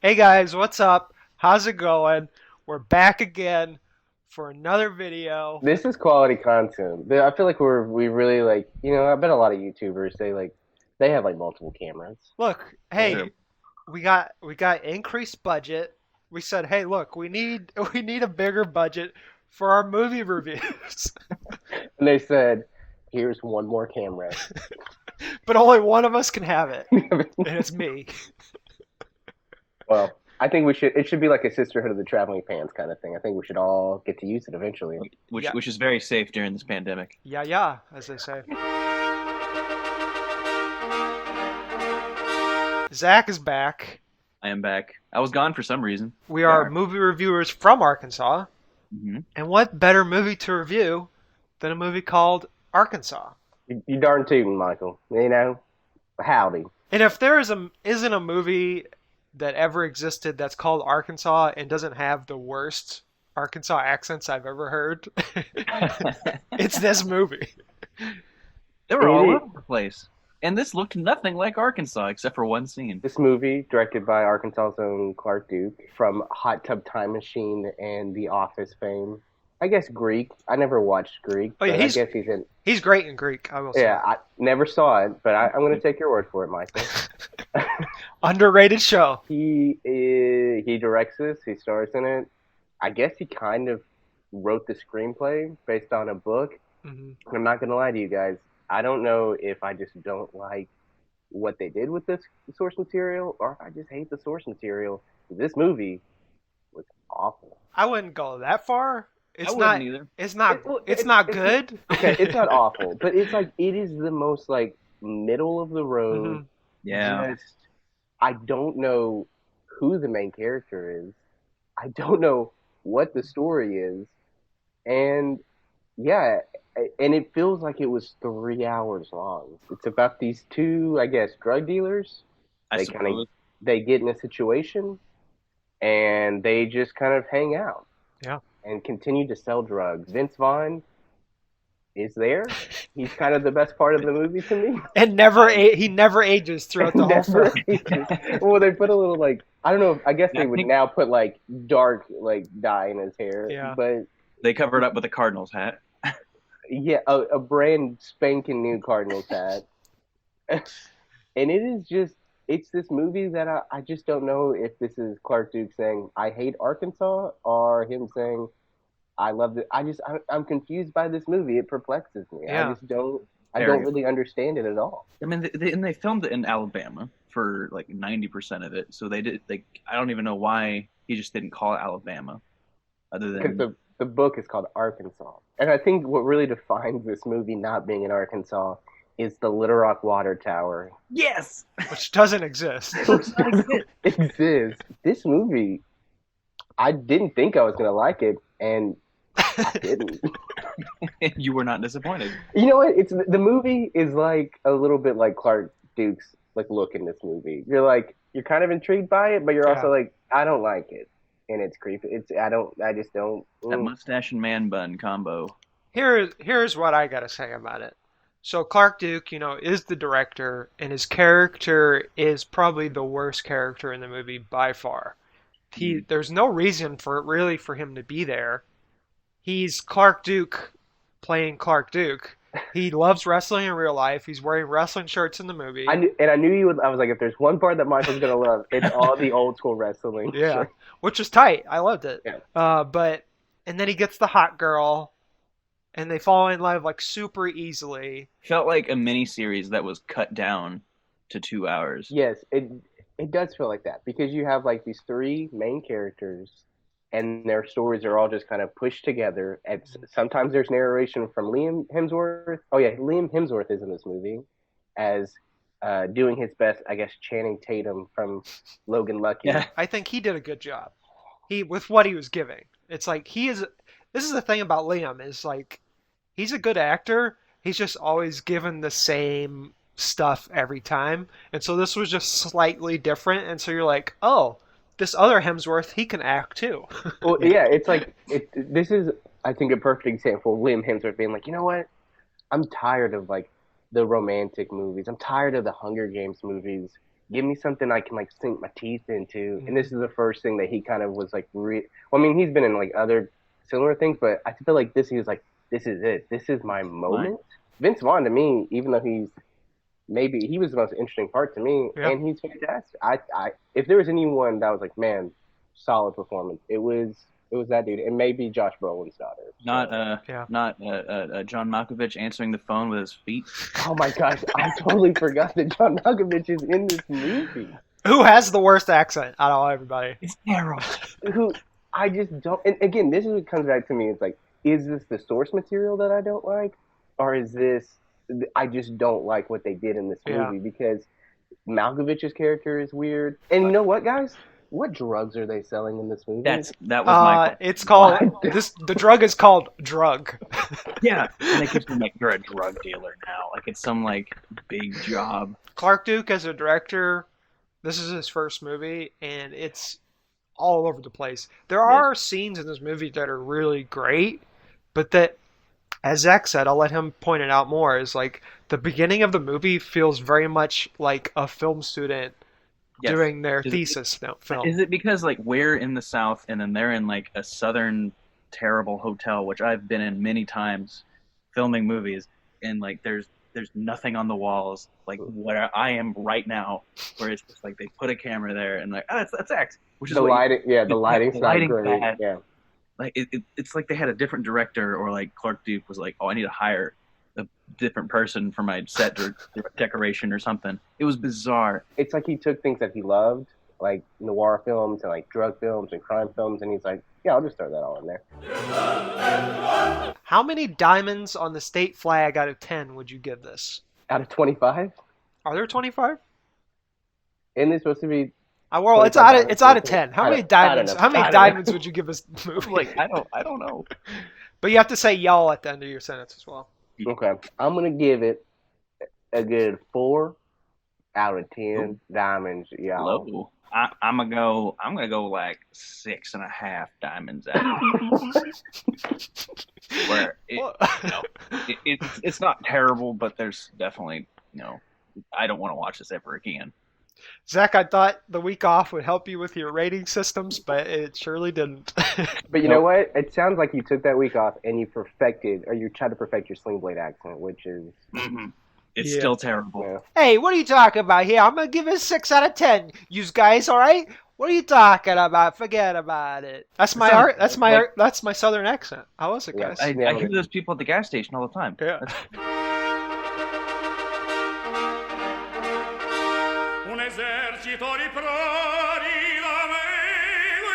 Hey guys, what's up? How's it going? We're back again for another video. This is quality content. I feel like we really like I bet a lot of YouTubers they have like multiple cameras. Look, Yeah. hey, we got increased budget. We said, "Hey, look, we need a bigger budget for our movie reviews." And they said, "Here's one more camera." But only one of us can have it, and it's me. Well, I think it should be like a sisterhood of the traveling pants kind of thing. I think we should all get to use it eventually. which Yeah, which is very safe during this pandemic. yeah, yeah, as they say. Zach is back. I am back. I was gone for some reason. We are movie reviewers from Arkansas. Hmm. And what better movie to review than a movie called Arkansas? You darn tootin', Michael. Howdy. And if there isn't a movie that ever existed that's called Arkansas and doesn't have the worst Arkansas accents I've ever heard, it's this movie. They were all over the place, and this looked nothing like Arkansas except for one scene. This movie, directed by Arkansas's own Clark Duke, from Hot Tub Time Machine and The Office fame. I guess Greek. I never watched Greek, Oh yeah, but I guess he's in. he's great in Greek, I will say. Yeah, I never saw it, but I'm going to take your word for it, Michael. Underrated show. He directs this. He stars in it. I guess he kind of wrote the screenplay based on a book. Hmm. I'm not going to lie to you guys. I don't know if I just don't like what they did with this source material, or if I just hate the source material. This movie was awful. I wouldn't go that far. I wouldn't either. It's not good. Okay, it's not awful, but it's like it is the most like middle of the Hmm. road. Yeah, Just I don't know who the main character is. I don't know what the story is, and yeah, and it feels like it was 3 hours long. It's about these two, I guess, drug dealers. I They kind of suppose. they get in a situation and they just kind of hang out Yeah. and continue to sell drugs. Vince Vaughn is there. He's kind of the best part of the movie to me. And he never ages throughout the whole Never film. ages. Well, they put a little like I don't know. I guess Yeah, they I would think now put like dark like dye in his hair, Yeah. but they covered up with a Cardinals hat. yeah, a brand spanking new Cardinals hat. And it is just it's this movie that I just don't know if this is Clark Duke saying I hate Arkansas or him saying I love it. I'm confused by this movie. It perplexes me. Yeah. I don't really understand it at all. I mean, they filmed it in Alabama for like 90% of it, so they did. I don't even know why he just didn't call it Alabama, other Because than the book is called Arkansas. And I think what really defines this movie not being in Arkansas is the Little Rock Water Tower. yes, Which doesn't exist. It exists. This movie, I didn't think I was going to like it, and I didn't. you were not disappointed. You know what? It's the movie is like a little bit like Clark Duke's like look in this movie. You're kind of intrigued by it, but you're also Yeah. like I don't like it, and it's creepy. I just don't. That mustache and man bun combo. Here's what I gotta say about it. So Clark Duke, is the director, and his character is probably the worst character in the movie by far. There's no reason for him to be there. He's Clark Duke playing Clark Duke. He loves wrestling in real life. He's wearing wrestling shirts in the movie. I knew you would. I was like, if there's one part that Michael's gonna love, it's all the old school wrestling. Yeah, which was tight. I loved it. Yeah. And then he gets the hot girl, and they fall in love like super easily. Felt like a mini series that was cut down to 2 hours. Yes, it does feel like that because you have like these three main characters, and their stories are all just kind of pushed together. And sometimes there's narration from Liam Hemsworth. Oh yeah, Liam Hemsworth is in this movie as doing his best, I guess, Channing Tatum from Logan Lucky. Yeah. I think he did a good job. With what he was giving. It's like he is. This is the thing about Liam is like he's a good actor. He's just always given the same stuff every time, and so this was just slightly different. And so you're like, oh, this other Hemsworth, he can act too. Well, yeah, it's like this is I think a perfect example of Liam Hemsworth being like, you know what? I'm tired of like the romantic movies. I'm tired of the Hunger Games movies give me something I can like sink my teeth into. And this Mhm. is the first thing that he kind of was like, well, I mean, he's been in like other similar things, but I feel like this, he was like, this is it. This is my Mine. moment. Vince Vaughn to me, even though he was the most interesting part to me, Yeah. and he's fantastic. If there was anyone that was like, man, solid performance, it was that dude, and maybe Josh Brolin's daughter. Not So. Yeah. John Malkovich answering the phone with his feet. Oh my gosh, I totally forgot that John Malkovich is in this movie. Who has the worst accent out of everybody? It's terrible. Who I just don't. And again, this is what comes back to me. It's like, is this the source material that I don't like, or is this I just don't like what they did in this Yeah. movie because Malkovich's character is weird. And you know what, guys? What drugs are they selling in this movie? That was my question. It's called What? the drug is called drug. Yeah, and they keep saying like you're a drug dealer now, like it's some like big job. Clark Duke as a director, this is his first movie, and it's all over the place. There are scenes in this movie that are really great, but that, as Zach said, I'll let him point it out more, is like the beginning of the movie feels very much like a film student Yes. doing their Is it- thesis film. Is it because like we're in the South and then they're in like a southern terrible hotel, which I've been in many times, filming movies, and like there's nothing on the walls like where I am right now, where it's just like they put a camera there and like that's X, which is The what lighting, yeah, the lighting's the not lighting's great. bad. Yeah, Like it's like they had a different director, or like Clark Duke was like, oh, I need to hire a different person for my set decoration or something. It was bizarre. it's like he took things that he loved, like noir films and like drug films and crime films, and he's like, yeah, I'll just throw that all in there. How many diamonds on the state flag out of 10 would you give this? Out of 25, Are there 25? isn't it supposed to be? Well, it's 25 out of diamonds? 10. How I many don't- I don't diamonds? know. How many I don't know. diamonds would you give this movie? Like I don't know. But you have to say y'all at the end of your sentence as well. Okay, I'm gonna give it a good 4 out of 10 diamonds, y'all. Low. I'm gonna go like 6.5 diamonds out. Where it's not terrible, but there's definitely I don't want to watch this ever again. Zach, I thought the week off would help you with your rating systems, but it surely didn't. But you know what? It sounds like you took that week off and you tried to perfect your Sling Blade accent, which is It's Yeah. still terrible. yeah. Hey, what are you talking about here? I'm gonna give it a 6 out of 10. You guys, all right? What are you talking about? Forget about it. That's my Sounds art. That's my like- art. That's my southern accent. How was it, Yeah. guys? I Yeah. hear those people at the gas station all the time. Yeah. Un esercito di pro